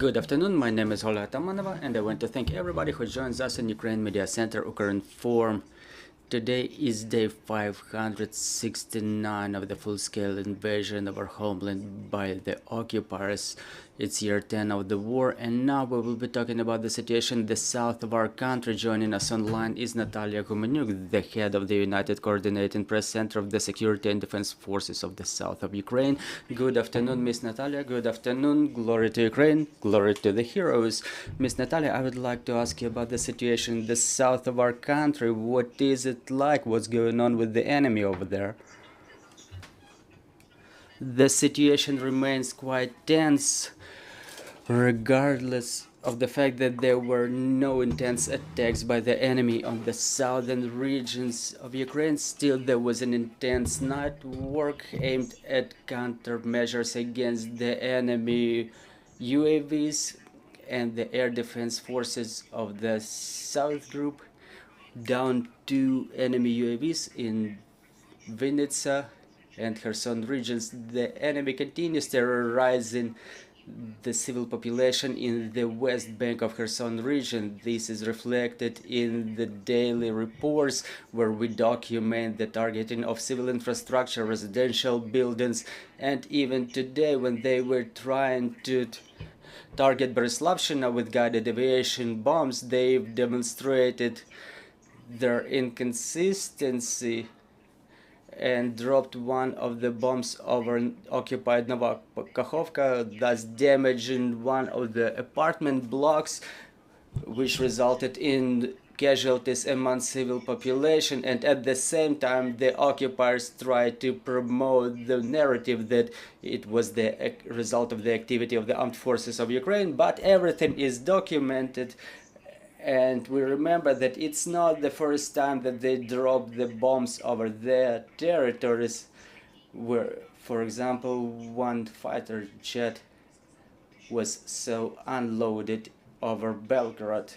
Good afternoon, my name is Olga Tamanova, and I want to thank everybody who joins us in Ukraine Media Center Ukrinform. Today is day 569 of the full-scale invasion of our homeland by the occupiers. It's year 10 of the war, and now we will be talking about the situation in the south of our country. Joining us online is Natalya Humenyuk, the head of the United Coordinating Press Center of the Security and Defense Forces of the south of Ukraine. Good afternoon, Miss Natalia. Good afternoon. Glory to Ukraine. Glory to the heroes. Miss Natalia, I would like to ask you about the situation in the south of our country. What is it like? What's going on with the enemy over there? The situation remains quite tense, regardless of the fact that there were no intense attacks by the enemy on the southern regions of Ukraine. Still, there was an intense night work aimed at countermeasures against the enemy UAVs, and the air defense forces of the South Group down 2 enemy UAVs in Vinnytsia and Kherson regions. The enemy continues terrorizing the civil population in the west bank of Kherson region. This is reflected in the daily reports where we document the targeting of civil infrastructure, residential buildings, and even today when they were trying to target Bereslavshchina with guided aviation bombs, they've demonstrated their inconsistency and dropped one of the bombs over occupied Novokakhovka, thus damaging one of the apartment blocks, which resulted in casualties among civil population. And at the same time, the occupiers tried to promote the narrative that it was the result of the activity of the armed forces of Ukraine, but everything is documented. And we remember that it's not the first time that they dropped the bombs over their territories, where, for example, one fighter jet was so unloaded over Belgorod.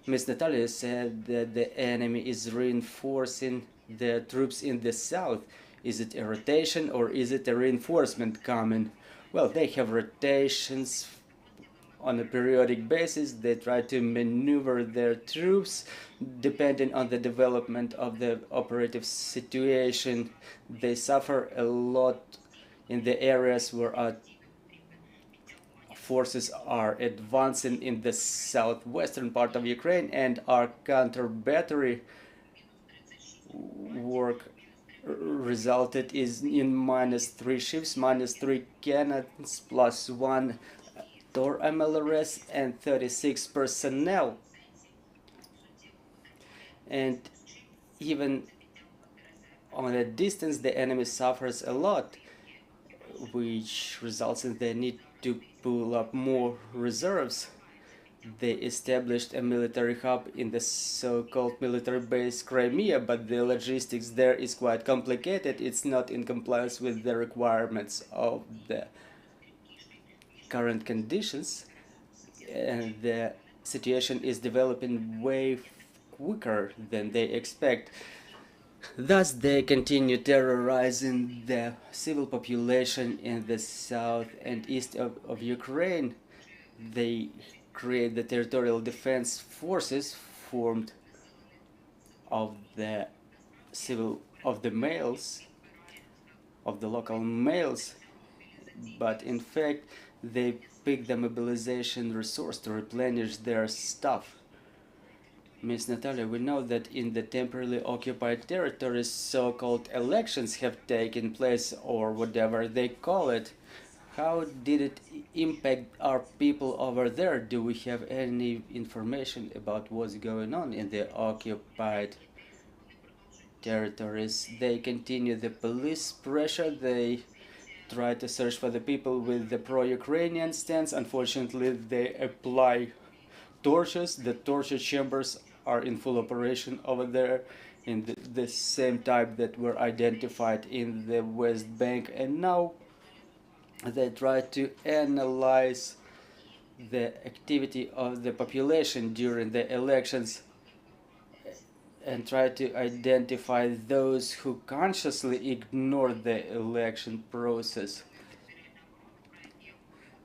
Ms. Natalia said that the enemy is reinforcing their troops in the south. Is it a rotation or is it a reinforcement coming? Well, they have rotations on a periodic basis. They try to maneuver their troops depending on the development of the operative situation. They suffer a lot in the areas where our forces are advancing in the southwestern part of Ukraine, and our counter-battery work resulted in -3 ships, -3 cannons, +1 Tor MLRS and 36 personnel. And even on a distance, the enemy suffers a lot, which results in the need to pull up more reserves. They established a military hub in the so-called military base Crimea, but the logistics there is quite complicated. It's not in compliance with the requirements of the current conditions, and the situation is developing way quicker than they expect. Thus, they continue terrorizing the civil population in the south and east of Ukraine. They create the territorial defense forces formed of the males, of the local males, but in fact they pick the mobilization resource to replenish their stuff. Ms. Natalia, we know that in the temporarily occupied territories, so-called elections have taken place, or whatever they call it. How did it impact our people over there? Do we have any information about what's going on in the occupied territories? They continue the police pressure. They try to search for the people with the pro-Ukrainian stance. Unfortunately, they apply torches. The torture chambers are in full operation over there, in the same type that were identified in the West Bank. And now they try to analyze the activity of the population during the elections and try to identify those who consciously ignore the election process.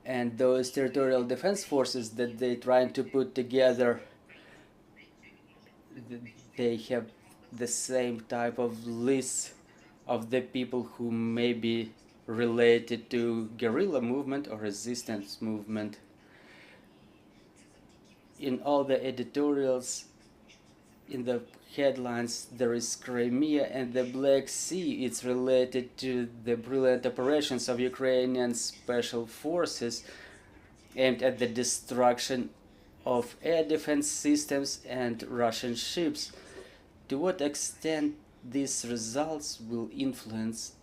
And those territorial defense forces that they're trying to put together, they have the same type of list of the people who may be related to guerrilla movement or resistance movement. In all the editorials, in the headlines, there is Crimea and the Black Sea. It's related to the brilliant operations of Ukrainian special forces aimed at the destruction of air defense systems and Russian ships. To what extent these results will influence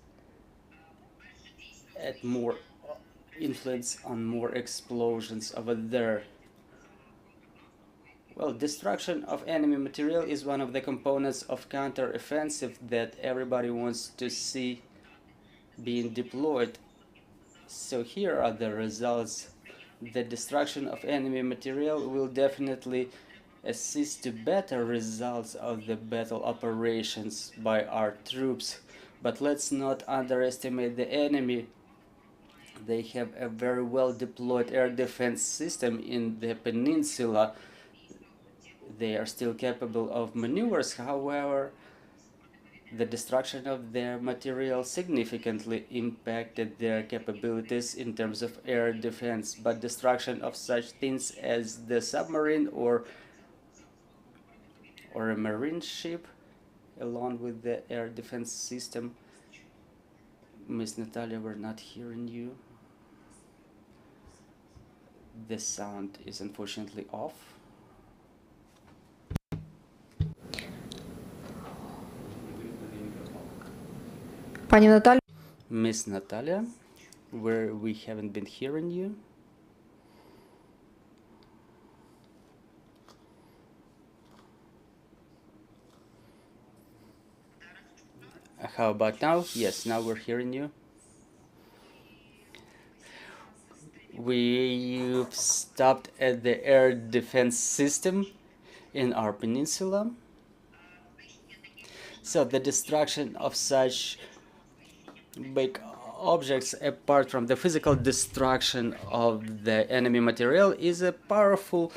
on more explosions over there? Well, destruction of enemy material is one of the components of counter-offensive that everybody wants to see being deployed. So here are the results. The destruction of enemy material will definitely assist to better results of the battle operations by our troops. But let's not underestimate the enemy. They have a very well deployed air defense system in the peninsula. They are still capable of maneuvers, however, the destruction of their material significantly impacted their capabilities in terms of air defense. But destruction of such things as the submarine or a marine ship, along with the air defense system. Miss Natalia, we're not hearing you. The sound is unfortunately off. Пані Наталі. Miss Natalia, where we haven't been hearing you. How about now? Yes, now we're hearing you. We've stopped at the air defense system in our peninsula. So the destruction of such big objects, apart from the physical destruction of the enemy material, is a powerful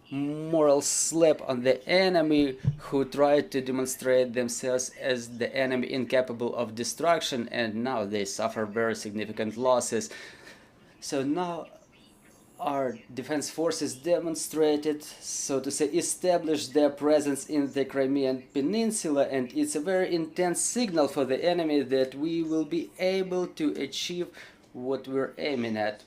moral slap on the enemy who tried to demonstrate themselves as the enemy incapable of destruction, and now they suffer very significant losses. So now our defense forces demonstrated, so to say, established their presence in the Crimean Peninsula, and it's a very intense signal for the enemy that we will be able to achieve what we're aiming at.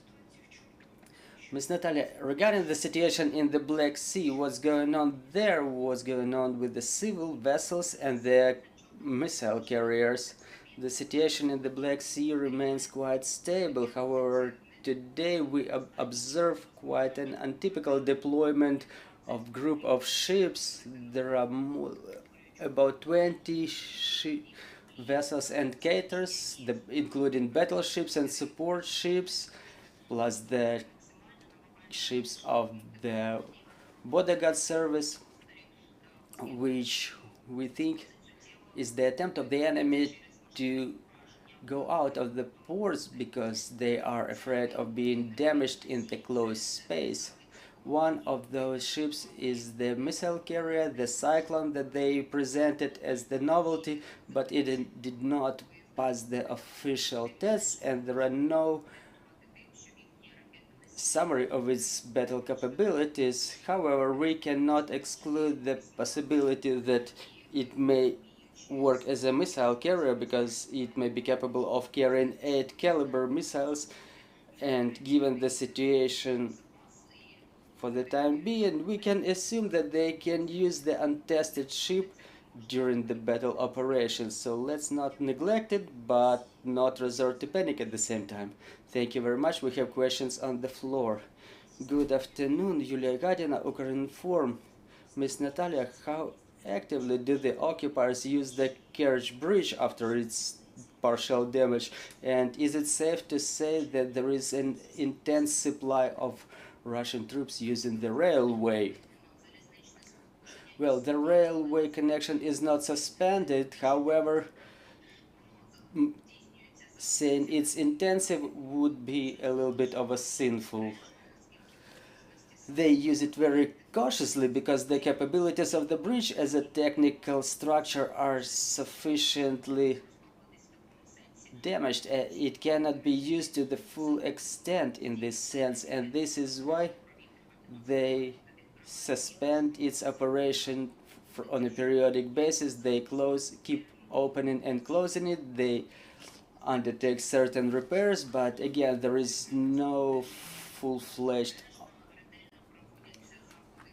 Ms. Natalia, regarding the situation in the Black Sea, what's going on there? What's going on with the civil vessels and the missile carriers? The situation in the Black Sea remains quite stable. However, today we observe quite an untypical deployment of group of ships. There are about 20 vessels and caters, including battleships and support ships, plus the ships of the bodyguard service, which we think is the attempt of the enemy to go out of the ports because they are afraid of being damaged in the closed space. One of those ships is the missile carrier, the Cyclone, that they presented as the novelty, but it did not pass the official tests, and there are no summary of its battle capabilities. However, we cannot exclude the possibility that it may work as a missile carrier because it may be capable of carrying 8 caliber missiles, and given the situation for the time being, we can assume that they can use the untested ship during the battle operations. So let's not neglect it, but not resort to panic at the same time. Thank you very much. We have questions on the floor. Good afternoon, Yulia Gadina, Ukrinform. Miss Natalia, how actively do the occupiers use the Kerch Bridge after its partial damage? And is it safe to say that there is an intense supply of Russian troops using the railway? Well, the railway connection is not suspended. However, saying it's intensive would be a little bit of a sinful. They use it very cautiously because the capabilities of the bridge as a technical structure are sufficiently damaged. It cannot be used to the full extent in this sense, and this is why they suspend its operation on a periodic basis. They keep opening and closing it. They undertake certain repairs, but again, there is no full-fledged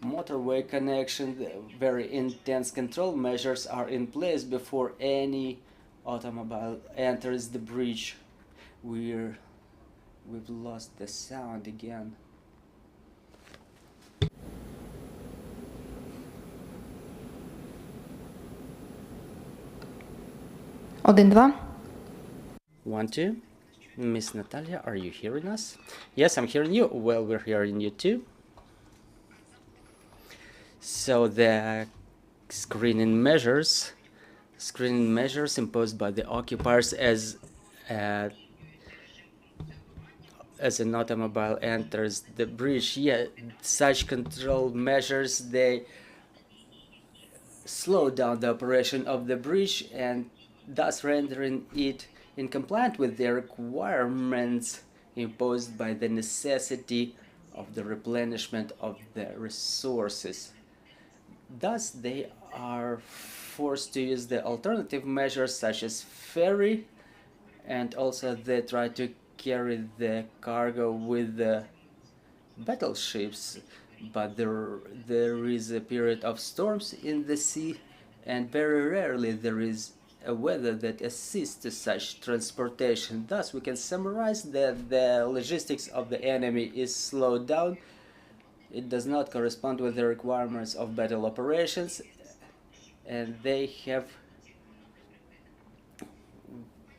motorway connection. Very intense control measures are in place before any automobile enters the bridge. We've lost the sound again. Один, два. 1, 2. Miss Natalia, are you hearing us? Yes, I'm hearing you. Well, we're hearing you too. So the screening measures imposed by the occupiers as an automobile enters the bridge. Yeah, such control measures, they slow down the operation of the bridge and thus rendering it incompliant with the requirements imposed by the necessity of the replenishment of the resources. Thus, they are forced to use the alternative measures such as ferry, and also they try to carry the cargo with the battleships, but there is a period of storms in the sea, and very rarely there is a weather that assists to such transportation. Thus, we can summarize that the logistics of the enemy is slowed down. It does not correspond with the requirements of battle operations, and they have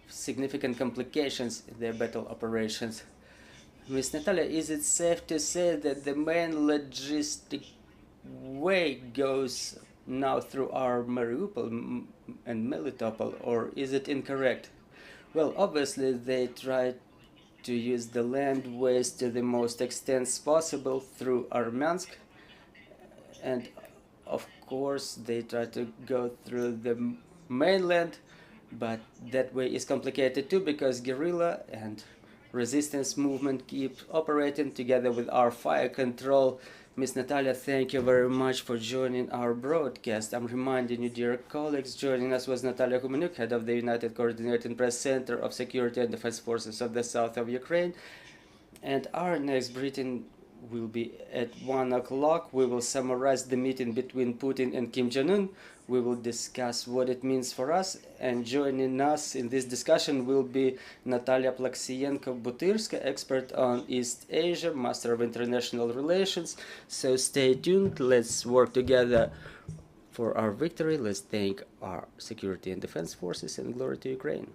significant complications in their battle operations. Ms. Natalia, is it safe to say that the main logistic way goes now through our Mariupol and Melitopol, or is it incorrect? Well, obviously they try to use the landways to the most extent possible through Armyansk, and of course they try to go through the mainland, but that way is complicated too because guerrilla and resistance movement keep operating together with our fire control. Ms. Natalia, thank you very much for joining our broadcast. I'm reminding you, dear colleagues, joining us was Natalya Humenyuk, head of the United Coordinating Press Center of Security and Defense Forces of the South of Ukraine. And our next briefing will be at 1 o'clock. We will summarize the meeting between Putin and Kim Jong-un. We will discuss what it means for us, and joining us in this discussion will be Natalia Plaksiyenko-Butyrska, expert on East Asia, Master of International Relations. So stay tuned, let's work together for our victory. Let's thank our security and defense forces, and glory to Ukraine.